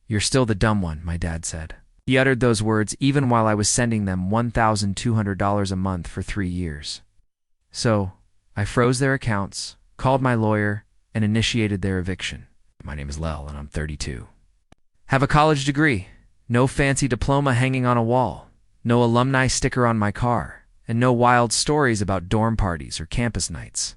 "You're still the dumb one," my dad said. He uttered those words even while I was sending them $1,200 a month for 3 years. So, I froze their accounts, called my lawyer, and initiated their eviction. My name is Lel, and I'm 32. Have a college degree, no fancy diploma hanging on a wall, no alumni sticker on my car, and no wild stories about dorm parties or campus nights.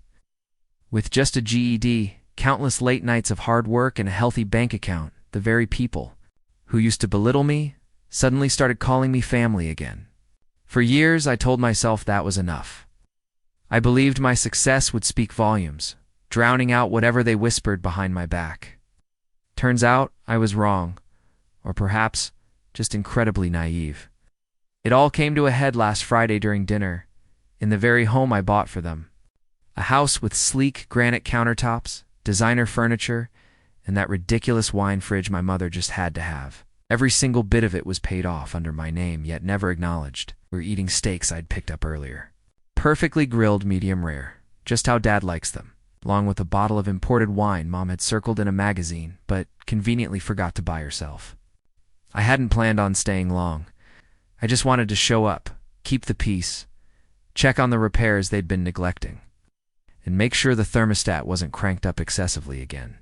With just a GED, countless late nights of hard work, and a healthy bank account, the very people who used to belittle me suddenly started calling me family again. For years, I told myself that was enough. I believed my success would speak volumes, drowning out whatever they whispered behind my back. Turns out, I was wrong, or perhaps just incredibly naive. It all came to a head last Friday during dinner, in the very home I bought for them. A house with sleek granite countertops, designer furniture, and that ridiculous wine fridge my mother just had to have. Every single bit of it was paid off under my name, yet never acknowledged. We were eating steaks I'd picked up earlier. Perfectly grilled medium rare, just how Dad likes them, along with a bottle of imported wine Mom had circled in a magazine, but conveniently forgot to buy herself. I hadn't planned on staying long. I just wanted to show up, keep the peace, check on the repairs they'd been neglecting, and make sure the thermostat wasn't cranked up excessively again.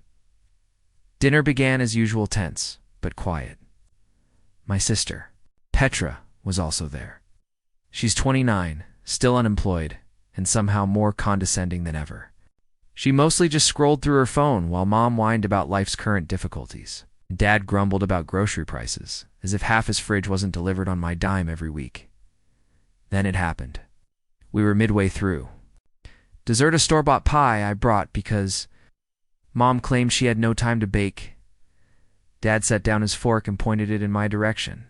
Dinner began as usual, tense, but quiet. My sister, Petra, was also there. She's 29, still unemployed, and somehow more condescending than ever. She mostly just scrolled through her phone while Mom whined about life's current difficulties. Dad grumbled about grocery prices, as if half his fridge wasn't delivered on my dime every week. Then it happened. We were midway through. Dessert a store-bought pie I brought because Mom claimed she had no time to bake. Dad set down his fork and pointed it in my direction.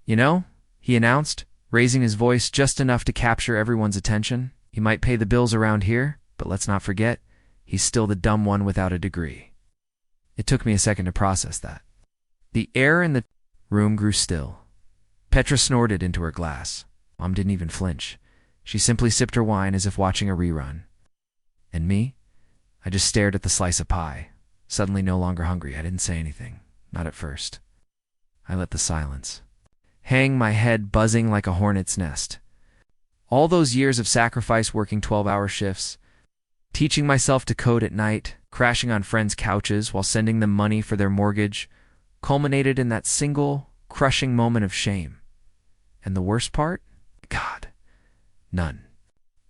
"You know," he announced, raising his voice just enough to capture everyone's attention, "he might pay the bills around here, but let's not forget, he's still the dumb one without a degree." It took me a second to process that. The air in the room grew still. Petra snorted into her glass. Mom didn't even flinch. She simply sipped her wine as if watching a rerun. And me? I just stared at the slice of pie, suddenly no longer hungry. I didn't say anything. Not at first. I let the silence hang, my head buzzing like a hornet's nest. All those years of sacrifice, working 12-hour shifts, teaching myself to code at night, crashing on friends' couches while sending them money for their mortgage, culminated in that single, crushing moment of shame. And the worst part? God, none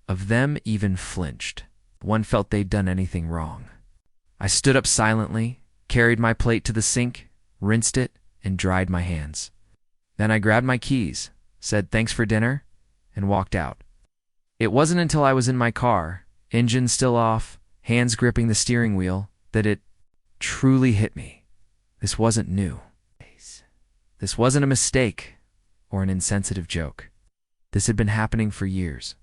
of them even flinched. One felt they'd done anything wrong. I stood up silently, carried my plate to the sink, rinsed it, and dried my hands. Then I grabbed my keys, said thanks for dinner, and walked out. It wasn't until I was in my car, engine still off, hands gripping the steering wheel, that it truly hit me. This wasn't new. This wasn't a mistake or an insensitive joke. This had been happening for years.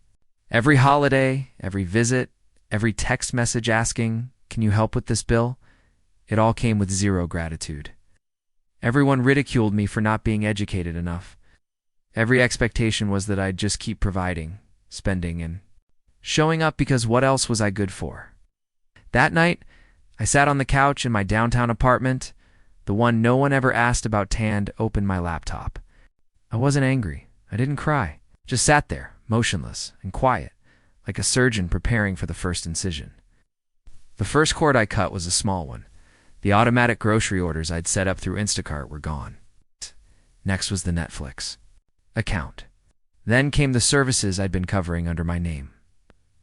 Every holiday, every visit, every text message asking, "Can you help with this bill?" It all came with zero gratitude. Everyone ridiculed me for not being educated enough. Every expectation was that I'd just keep providing, spending, and showing up because what else was I good for? That night, I sat on the couch in my downtown apartment, the one no one ever asked about, and opened my laptop. I wasn't angry. I didn't cry. Just sat there, motionless and quiet, like a surgeon preparing for the first incision. The first cord I cut was a small one. The automatic grocery orders I'd set up through Instacart were gone. Next was the Netflix account. Then came the services I'd been covering under my name.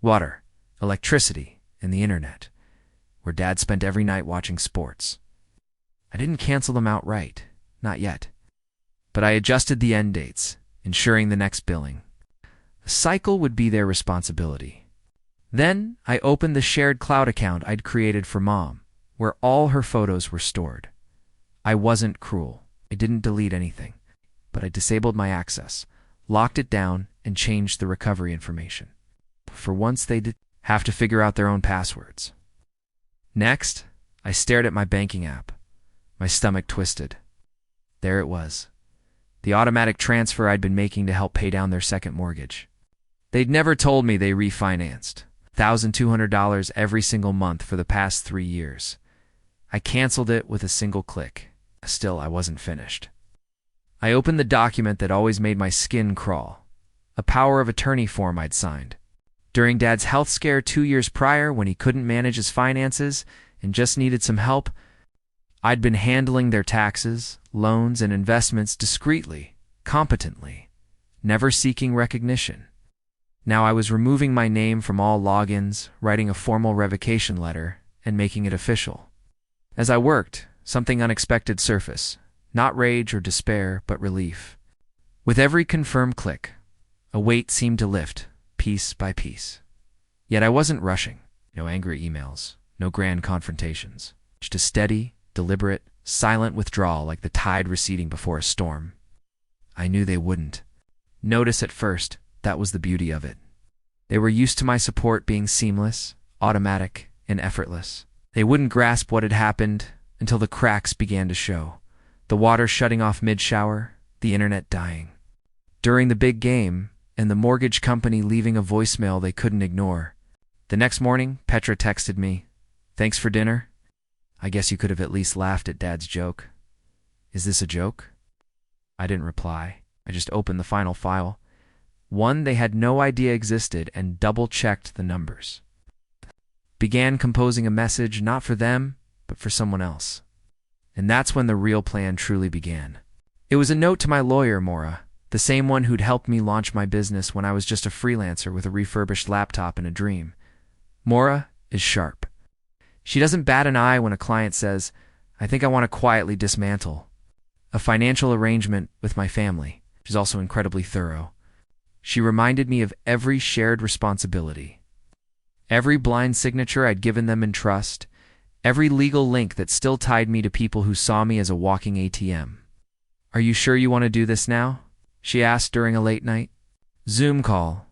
Water, electricity, and the internet, where Dad spent every night watching sports. I didn't cancel them outright, not yet. But I adjusted the end dates, ensuring the next billing. A cycle would be their responsibility. Then I opened the shared cloud account I'd created for Mom, where all her photos were stored. I wasn't cruel. I didn't delete anything, but I disabled my access, locked it down, and changed the recovery information. For once, they did have to figure out their own passwords. Next, I stared at my banking app. My stomach twisted. There it was. The automatic transfer I'd been making to help pay down their second mortgage. They'd never told me they refinanced. $1,200 every single month for the past 3 years. I canceled it with a single click. Still, I wasn't finished. I opened the document that always made my skin crawl, a power of attorney form I'd signed. During Dad's health scare 2 years prior, when he couldn't manage his finances and just needed some help, I'd been handling their taxes, loans, and investments discreetly, competently, never seeking recognition. Now I was removing my name from all logins, writing a formal revocation letter, and making it official. As I worked, something unexpected surfaced, not rage or despair, but relief. With every confirmed click, a weight seemed to lift, piece by piece. Yet I wasn't rushing. No angry emails, no grand confrontations. Just a steady, deliberate, silent withdrawal like the tide receding before a storm. I knew they wouldn't notice at first. That was the beauty of it. They were used to my support being seamless, automatic, and effortless. They wouldn't grasp what had happened until the cracks began to show. The water shutting off mid-shower, the internet dying. During the big game, and the mortgage company leaving a voicemail they couldn't ignore. The next morning, Petra texted me, "Thanks for dinner? I guess you could have at least laughed at Dad's joke." Is this a joke? I didn't reply. I just opened the final file, one they had no idea existed, and double-checked the numbers. Began composing a message not for them, but for someone else. And that's when the real plan truly began. It was a note to my lawyer, Maura, the same one who'd helped me launch my business when I was just a freelancer with a refurbished laptop and a dream. Maura is sharp. She doesn't bat an eye when a client says, "I think I want to quietly dismantle a financial arrangement with my family." She's also incredibly thorough. She reminded me of every shared responsibility, every blind signature I'd given them in trust, every legal link that still tied me to people who saw me as a walking ATM. "Are you sure you want to do this now?" she asked during a late night Zoom call.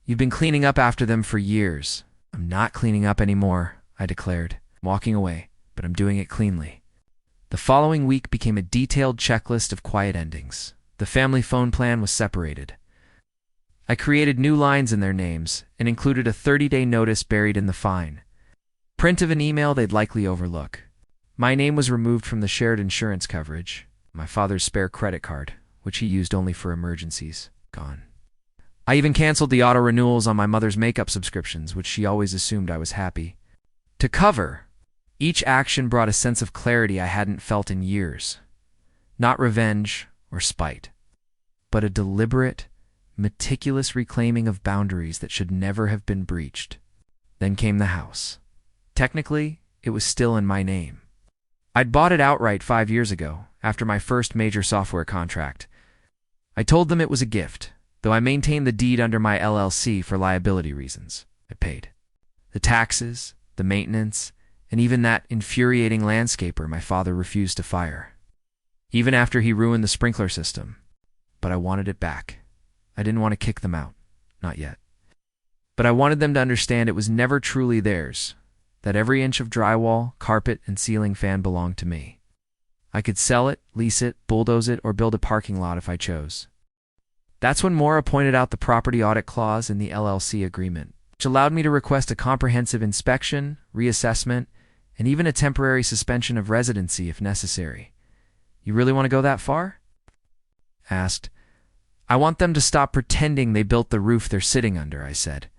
"You've been cleaning up after them for years." "I'm not cleaning up anymore," I declared. "I'm walking away, but I'm doing it cleanly." The following week became a detailed checklist of quiet endings. The family phone plan was separated. I created new lines in their names and included a 30-day notice buried in the fine. Print of an email they'd likely overlook. My name was removed from the shared insurance coverage. My father's spare credit card, which he used only for emergencies, gone. I even canceled the auto renewals on my mother's makeup subscriptions, which she always assumed I was happy to cover. Each action brought a sense of clarity I hadn't felt in years. Not revenge or spite, but a deliberate, meticulous reclaiming of boundaries that should never have been breached. Then came the house. Technically, it was still in my name. I'd bought it outright 5 years ago, after my first major software contract. I told them it was a gift, though I maintained the deed under my LLC for liability reasons. I paid the taxes, the maintenance, and even that infuriating landscaper my father refused to fire, even after he ruined the sprinkler system. But I wanted it back. I didn't want to kick them out. Not yet. But I wanted them to understand it was never truly theirs, that every inch of drywall, carpet, and ceiling fan belonged to me. I could sell it, lease it, bulldoze it, or build a parking lot if I chose. That's when Maura pointed out the property audit clause in the LLC agreement, which allowed me to request a comprehensive inspection, reassessment, and even a temporary suspension of residency if necessary. "You really want to go that far?" asked. "I want them to stop pretending they built the roof they're sitting under," I said.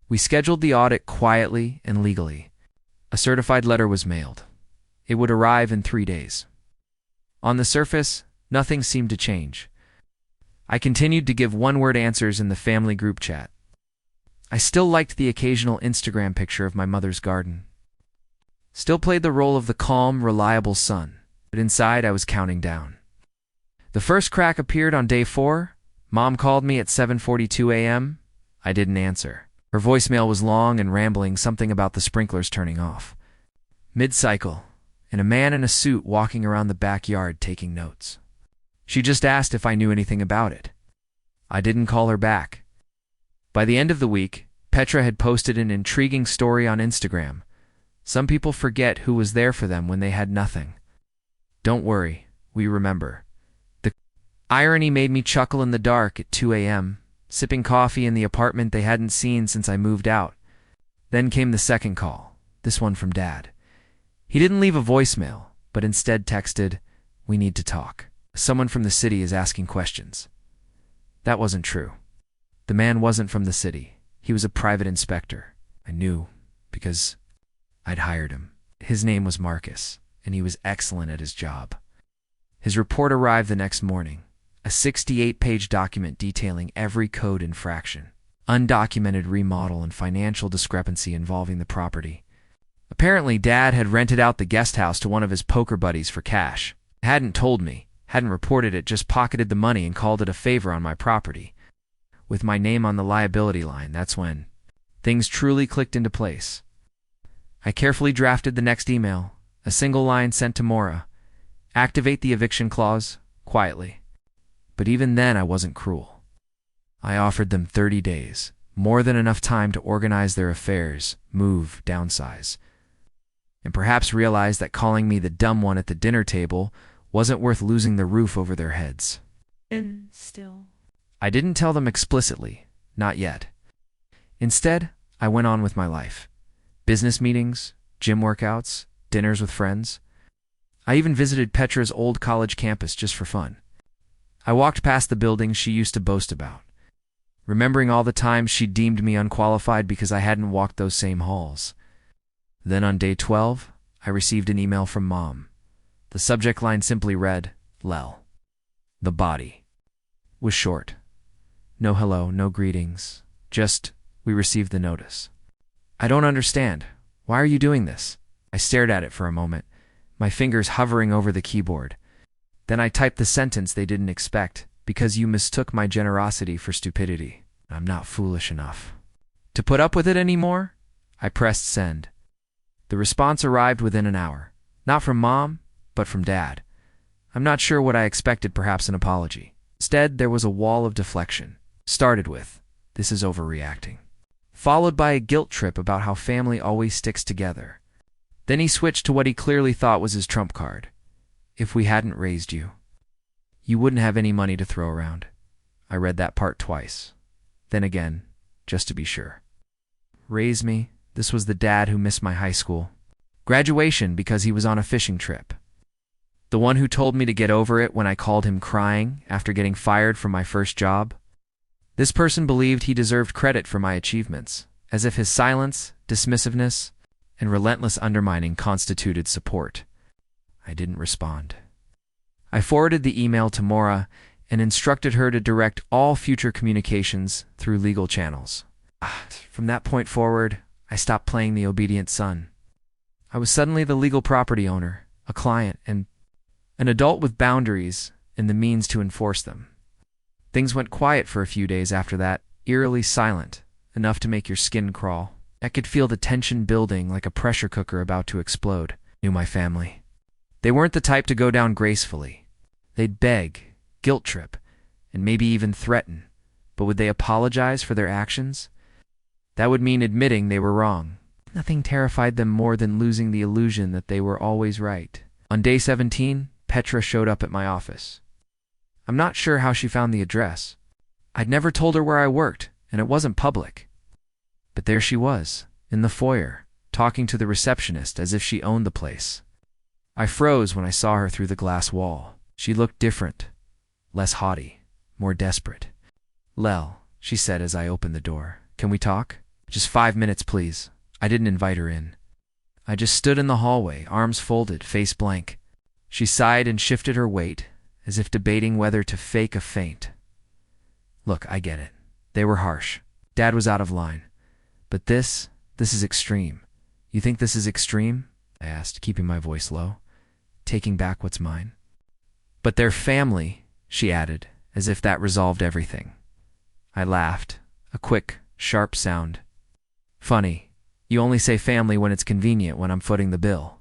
We scheduled the audit quietly and legally. A certified letter was mailed. It would arrive in 3 days. On the surface, nothing seemed to change. I continued to give one-word answers in the family group chat. I still liked the occasional Instagram picture of my mother's garden. Still played the role of the calm, reliable son, but inside I was counting down. The first crack appeared on day 4. Mom called me at 7:42 a.m. I didn't answer. Her voicemail was long and rambling, something about the sprinklers turning off. Mid-cycle, and a man in a suit walking around the backyard taking notes. She just asked if I knew anything about it. I didn't call her back. By the end of the week, Petra had posted an intriguing story on Instagram. Some people forget who was there for them when they had nothing. Don't worry, we remember. The irony made me chuckle in the dark at 2 a.m., sipping coffee in the apartment they hadn't seen since I moved out. Then came the second call, this one from Dad. He didn't leave a voicemail, but instead texted, We need to talk. Someone from the city is asking questions. That wasn't true. The man wasn't from the city. He was a private inspector. I knew because I'd hired him. His name was Marcus, and he was excellent at his job. His report arrived the next morning, a 68-page document detailing every code infraction, undocumented remodel, and financial discrepancy involving the property. Apparently, Dad had rented out the guest house to one of his poker buddies for cash. Hadn't told me, hadn't reported it, just pocketed the money and called it a favor on my property. With my name on the liability line, that's when things truly clicked into place. I carefully drafted the next email, a single line sent to Mora. Activate the eviction clause, quietly. But even then I wasn't cruel. I offered them 30 days, more than enough time to organize their affairs, move, downsize, and perhaps realize that calling me the dumb one at the dinner table wasn't worth losing the roof over their heads. And still. I didn't tell them explicitly, not yet. Instead, I went on with my life. Business meetings, gym workouts, dinners with friends. I even visited Petra's old college campus just for fun. I walked past the buildings she used to boast about, remembering all the times she deemed me unqualified because I hadn't walked those same halls. Then on day 12, I received an email from Mom. The subject line simply read, Lel. The body was short. No hello, no greetings. Just, we received the notice. I don't understand. Why are you doing this? I stared at it for a moment, my fingers hovering over the keyboard. Then I typed the sentence they didn't expect, because you mistook my generosity for stupidity. I'm not foolish enough to put up with it anymore. I pressed send. The response arrived within an hour. Not from Mom, but from Dad. I'm not sure what I expected, perhaps an apology. Instead, there was a wall of deflection. Started with, this is overreacting, followed by a guilt trip about how family always sticks together. Then he switched to what he clearly thought was his trump card. If we hadn't raised you, you wouldn't have any money to throw around. I read that part twice. Then again, just to be sure. Raise me. This was the dad who missed my high school graduation because he was on a fishing trip. The one who told me to get over it when I called him crying after getting fired from my first job. This person believed he deserved credit for my achievements, as if his silence, dismissiveness, and relentless undermining constituted support. I didn't respond. I forwarded the email to Mora and instructed her to direct all future communications through legal channels. From that point forward, I stopped playing the obedient son. I was suddenly the legal property owner, a client, and an adult with boundaries and the means to enforce them. Things went quiet for a few days after that, eerily silent, enough to make your skin crawl. I could feel the tension building like a pressure cooker about to explode. Knew my family. They weren't the type to go down gracefully. They'd beg, guilt trip, and maybe even threaten. But would they apologize for their actions? That would mean admitting they were wrong. Nothing terrified them more than losing the illusion that they were always right. On day 17, Petra showed up at my office. I'm not sure how she found the address. I'd never told her where I worked, and it wasn't public. But there she was, in the foyer, talking to the receptionist as if she owned the place. I froze when I saw her through the glass wall. She looked different, less haughty, more desperate. Lel, she said as I opened the door. Can we talk? Just 5 minutes, please. I didn't invite her in. I just stood in the hallway, arms folded, face blank. She sighed and shifted her weight, as if debating whether to fake a faint. Look, I get it. They were harsh. Dad was out of line. But this is extreme. You think this is extreme? I asked, keeping my voice low, taking back what's mine. But they're family, she added, as if that resolved everything. I laughed, a quick, sharp sound. Funny, you only say family when it's convenient when I'm footing the bill.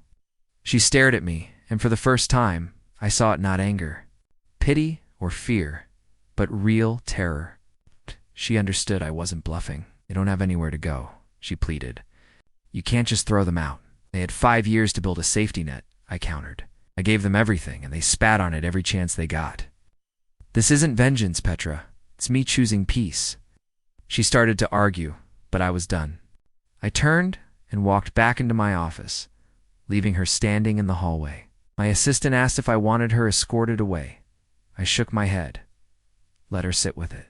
She stared at me, and for the first time, I saw it not anger, pity or fear, but real terror. She understood I wasn't bluffing. They don't have anywhere to go, she pleaded. You can't just throw them out. They had 5 years to build a safety net, I countered. I gave them everything, and they spat on it every chance they got. This isn't vengeance, Petra. It's me choosing peace. She started to argue, but I was done. I turned and walked back into my office, leaving her standing in the hallway. My assistant asked if I wanted her escorted away. I shook my head. Let her sit with it.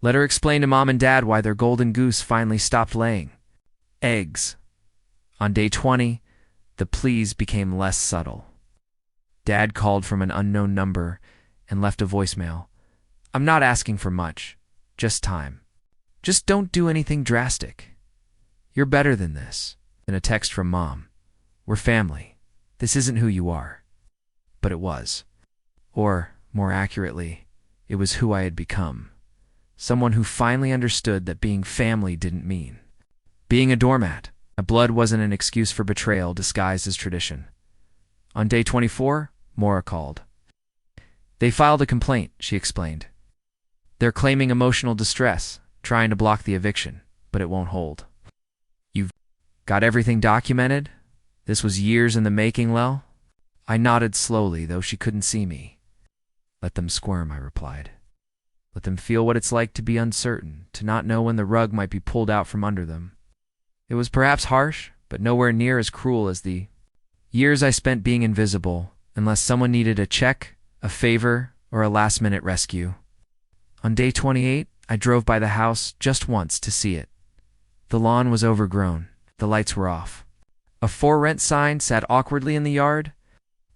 Let her explain to Mom and Dad why their golden goose finally stopped laying eggs. On day 20, the pleas became less subtle. Dad called from an unknown number and left a voicemail. I'm not asking for much, just time. Just don't do anything drastic. You're better than this. And a text from Mom. We're family. This isn't who you are. But it was. Or, more accurately, it was who I had become. Someone who finally understood that being family didn't mean being a doormat. My blood wasn't an excuse for betrayal disguised as tradition. On day 24, Maura called. They filed a complaint, she explained. They're claiming emotional distress, trying to block the eviction, but it won't hold. You've got everything documented? This was years in the making, Lel? I nodded slowly, though she couldn't see me. Let them squirm, I replied. Let them feel what it's like to be uncertain, to not know when the rug might be pulled out from under them. It was perhaps harsh, but nowhere near as cruel as the years I spent being invisible, unless someone needed a check, a favor, or a last-minute rescue. On day 28, I drove by the house just once to see it. The lawn was overgrown. The lights were off. A for rent sign sat awkwardly in the yard,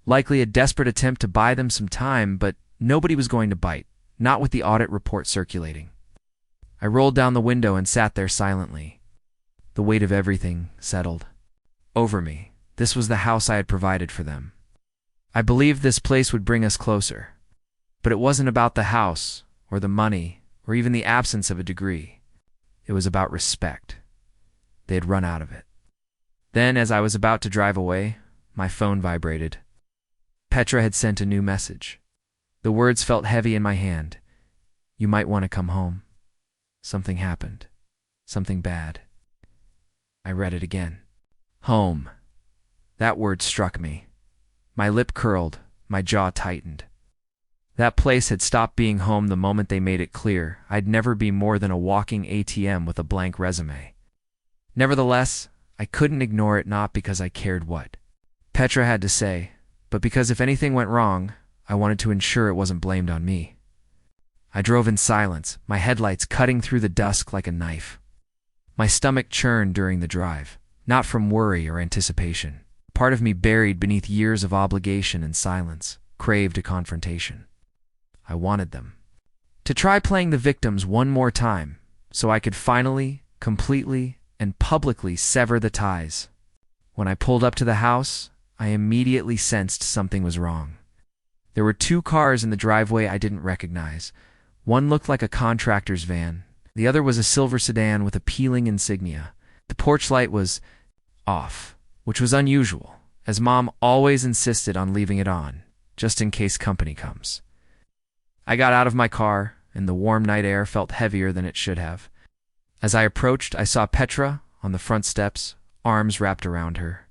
likely a desperate attempt to buy them some time, but nobody was going to bite, not with the audit report circulating. I rolled down the window and sat there silently. The weight of everything settled over me. This was the house I had provided for them. I believed this place would bring us closer. But it wasn't about the house, or the money, or even the absence of a degree. It was about respect. They had run out of it. Then, as I was about to drive away, my phone vibrated. Petra had sent a new message. The words felt heavy in my hand. You might want to come home. Something happened. Something bad. I read it again. Home. That word struck me. My lip curled, my jaw tightened. That place had stopped being home the moment they made it clear I'd never be more than a walking ATM with a blank resume. Nevertheless, I couldn't ignore it, not because I cared what Petra had to say, but because if anything went wrong, I wanted to ensure it wasn't blamed on me. I drove in silence, my headlights cutting through the dusk like a knife. My stomach churned during the drive, not from worry or anticipation. Part of me, buried beneath years of obligation and silence, craved a confrontation. I wanted them to try playing the victims one more time, so I could finally, completely, and publicly sever the ties. When I pulled up to the house, I immediately sensed something was wrong. There were two cars in the driveway I didn't recognize. One looked like a contractor's van. The other was a silver sedan with appealing insignia. The porch light was off, which was unusual, as Mom always insisted on leaving it on, just in case company comes. I got out of my car, and the warm night air felt heavier than it should have. As I approached, I saw Petra on the front steps, arms wrapped around her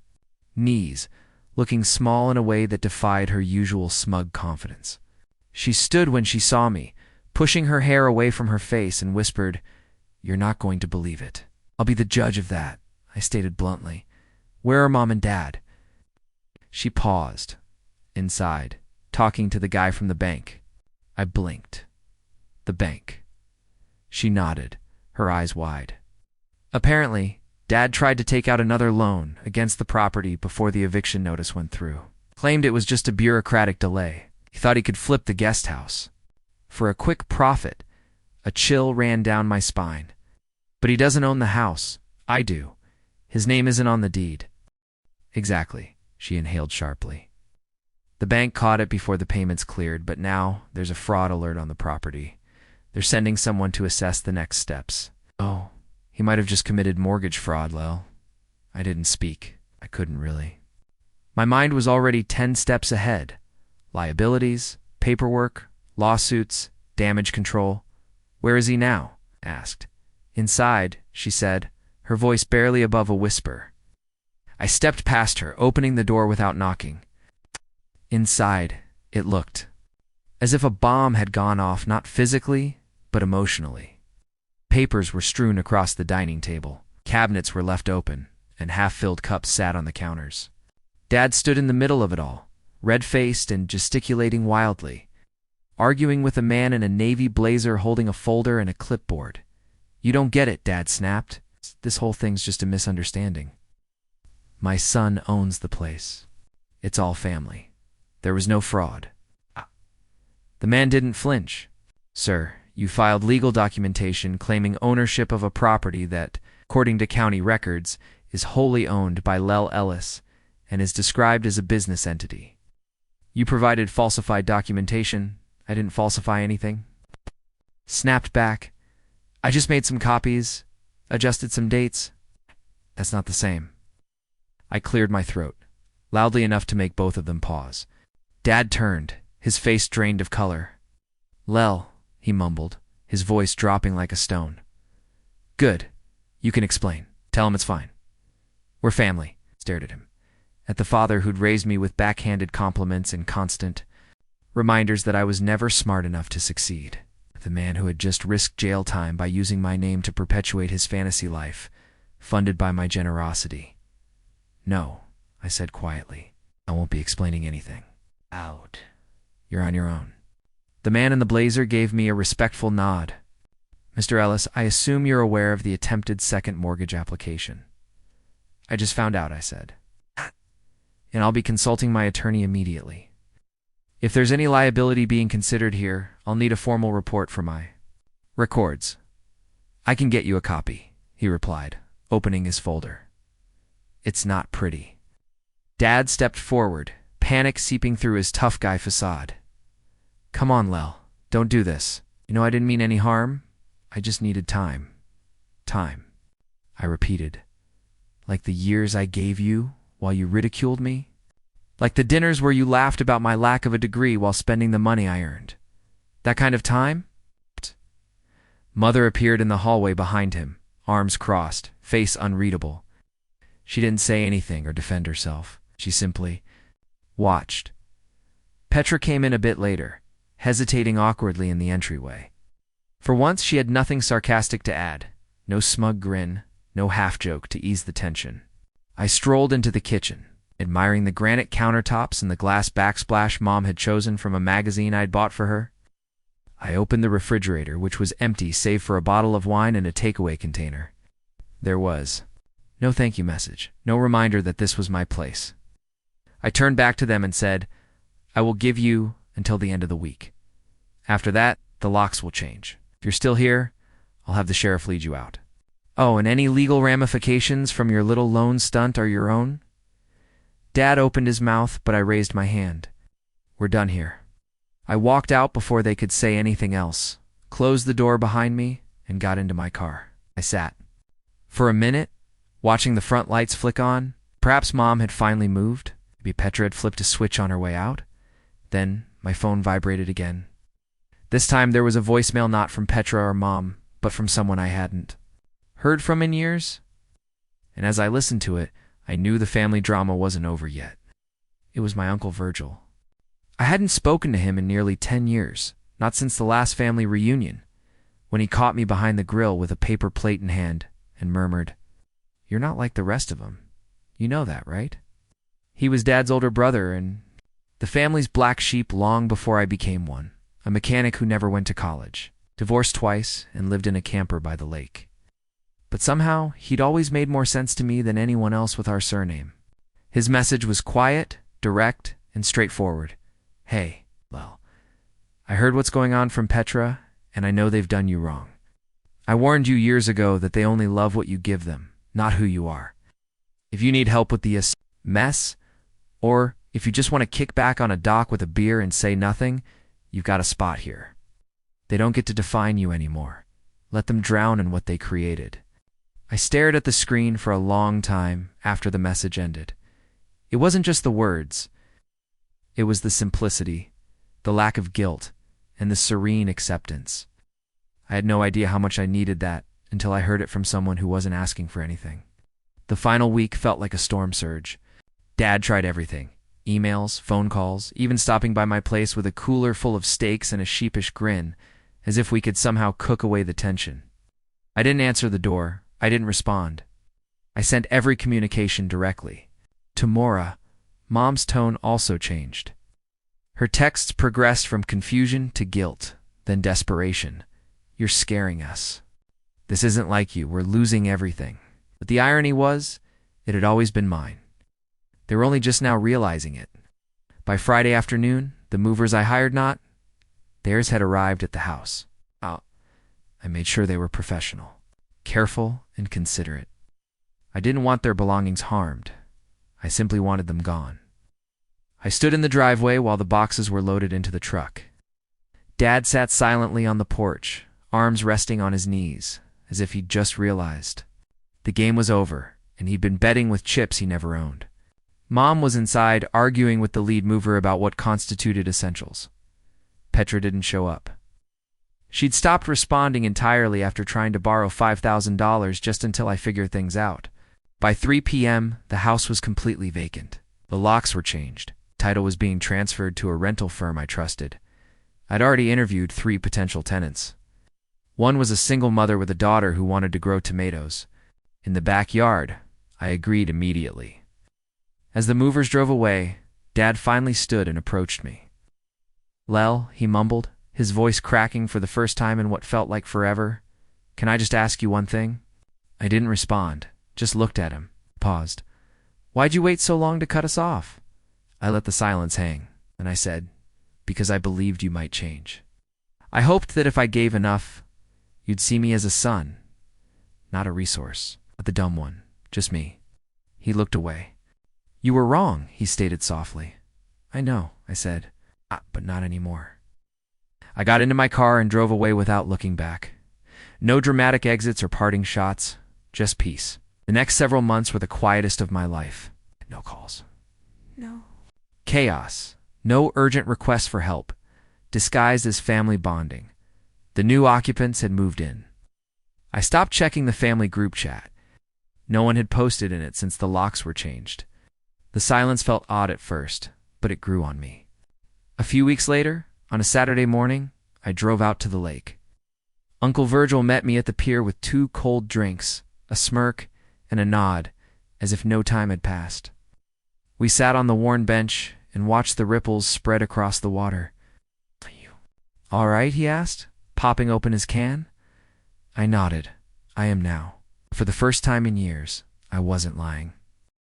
knees, looking small in a way that defied her usual smug confidence. She stood when she saw me, pushing her hair away from her face, and whispered, "You're not going to believe it." "I'll be the judge of that," I stated bluntly. "Where are Mom and Dad?" She paused, inside, talking to the guy from the bank. I blinked. The bank. She nodded, her eyes wide. Apparently, Dad tried to take out another loan against the property before the eviction notice went through. Claimed it was just a bureaucratic delay. He thought he could flip the guest house. For a quick profit, a chill ran down my spine. But he doesn't own the house. I do. His name isn't on the deed. Exactly, she inhaled sharply. The bank caught it before the payments cleared, but now there's a fraud alert on the property. They're sending someone to assess the next steps. Oh, he might have just committed mortgage fraud, Lel. I didn't speak. I couldn't really. My mind was already 10 steps ahead. Liabilities, paperwork, lawsuits, damage control. Where is he now? I asked. Inside, she said, her voice barely above a whisper. I stepped past her, opening the door without knocking. Inside, it looked as if a bomb had gone off, not physically, but emotionally. Papers were strewn across the dining table. Cabinets were left open, and half-filled cups sat on the counters. Dad stood in the middle of it all, red-faced and gesticulating wildly, arguing with a man in a navy blazer holding a folder and a clipboard. "You don't get it," Dad snapped. "This whole thing's just a misunderstanding. My son owns the place. It's all family. There was no fraud." The man didn't flinch. "Sir, you filed legal documentation claiming ownership of a property that, according to county records, is wholly owned by Lel Ellis and is described as a business entity. You provided falsified documentation. I didn't falsify anything." Snapped back. "I just made some copies, adjusted some dates." "That's not the same." I cleared my throat, loudly enough to make both of them pause. Dad turned, his face drained of color. "Lel," he mumbled, his voice dropping like a stone. "Good. You can explain. Tell him it's fine. We're family." Stared at him, at the father who'd raised me with backhanded compliments and constant reminders that I was never smart enough to succeed. The man who had just risked jail time by using my name to perpetuate his fantasy life, funded by my generosity. "No," I said quietly. "I won't be explaining anything. Out. You're on your own." The man in the blazer gave me a respectful nod. "Mr. Ellis, I assume you're aware of the attempted second mortgage application." "I just found out," I said. "And I'll be consulting my attorney immediately. If there's any liability being considered here, I'll need a formal report for my records." "I can get you a copy," he replied, opening his folder. "It's not pretty." Dad stepped forward, panic seeping through his tough guy facade. "Come on, Lel. Don't do this. You know I didn't mean any harm. I just needed time." "Time," I repeated. "Like the years I gave you while you ridiculed me? Like the dinners where you laughed about my lack of a degree while spending the money I earned? That kind of time?" Mother appeared in the hallway behind him, arms crossed, face unreadable. She didn't say anything or defend herself. She simply watched. Petra came in a bit later, hesitating awkwardly in the entryway. For once, she had nothing sarcastic to add, no smug grin, no half-joke to ease the tension. I strolled into the kitchen, admiring the granite countertops and the glass backsplash Mom had chosen from a magazine I'd bought for her. I opened the refrigerator, which was empty save for a bottle of wine and a takeaway container. There was no thank you message, no reminder that this was my place. I turned back to them and said, "I will give you until the end of the week. After that, the locks will change. If you're still here, I'll have the sheriff lead you out." "Oh, and any legal ramifications from your little loan stunt are your own?" Dad opened his mouth, but I raised my hand. "We're done here." I walked out before they could say anything else, closed the door behind me, and got into my car. I sat for a minute, watching the front lights flick on. Perhaps Mom had finally moved. Maybe Petra had flipped a switch on her way out. Then my phone vibrated again. This time there was a voicemail not from Petra or Mom, but from someone I hadn't heard from in years. And as I listened to it, I knew the family drama wasn't over yet. It was my Uncle Virgil. I hadn't spoken to him in nearly 10 years, not since the last family reunion, when he caught me behind the grill with a paper plate in hand and murmured, "You're not like the rest of them. You know that, right?" He was Dad's older brother and the family's black sheep long before I became one, a mechanic who never went to college, divorced twice, and lived in a camper by the lake. But somehow, he'd always made more sense to me than anyone else with our surname. His message was quiet, direct, and straightforward. "Hey, Lel, I heard what's going on from Petra, and I know they've done you wrong. I warned you years ago that they only love what you give them, not who you are. If you need help with the mess, or if you just want to kick back on a dock with a beer and say nothing, you've got a spot here. They don't get to define you anymore. Let them drown in what they created." I stared at the screen for a long time after the message ended. It wasn't just the words. It was the simplicity, the lack of guilt, and the serene acceptance. I had no idea how much I needed that until I heard it from someone who wasn't asking for anything. The final week felt like a storm surge. Dad tried everything. Emails, phone calls, even stopping by my place with a cooler full of steaks and a sheepish grin, as if we could somehow cook away the tension. I didn't answer the door. I didn't respond. I sent every communication directly. To Maura, Mom's tone also changed. Her texts progressed from confusion to guilt, then desperation. You're scaring us. This isn't like you. We're losing everything. But the irony was, it had always been mine. They were only just now realizing it. By Friday afternoon, the movers I hired theirs had arrived at the house. I made sure they were professional, careful, and considerate. I didn't want their belongings harmed. I simply wanted them gone. I stood in the driveway while the boxes were loaded into the truck. Dad sat silently on the porch, arms resting on his knees, as if he'd just realized. The game was over, and he'd been betting with chips he never owned. Mom was inside arguing with the lead mover about what constituted essentials. Petra didn't show up. She'd stopped responding entirely after trying to borrow $5,000 just until I figured things out. By 3 p.m., the house was completely vacant. The locks were changed. Title was being transferred to a rental firm I trusted. I'd already interviewed 3 potential tenants. One was a single mother with a daughter who wanted to grow tomatoes. In the backyard, I agreed immediately. As the movers drove away, Dad finally stood and approached me. "Lel," he mumbled, his voice cracking for the first time in what felt like forever. "Can I just ask you one thing?" I didn't respond, just looked at him, paused. "Why'd you wait so long to cut us off?" I let the silence hang, and I said, "Because I believed you might change. I hoped that if I gave enough, you'd see me as a son, not a resource, but the dumb one, just me." He looked away. "You were wrong," he stated softly. "I know," I said, "but not anymore." I got into my car and drove away without looking back. No dramatic exits or parting shots, just peace. The next several months were the quietest of my life. No calls. No. Chaos. No urgent requests for help, disguised as family bonding. The new occupants had moved in. I stopped checking the family group chat. No one had posted in it since the locks were changed. The silence felt odd at first, but it grew on me. A few weeks later, on a Saturday morning, I drove out to the lake. Uncle Virgil met me at the pier with 2 cold drinks, a smirk, and a nod, as if no time had passed. We sat on the worn bench and watched the ripples spread across the water. "You all right?" he asked, popping open his can. I nodded. I am now. For the first time in years, I wasn't lying.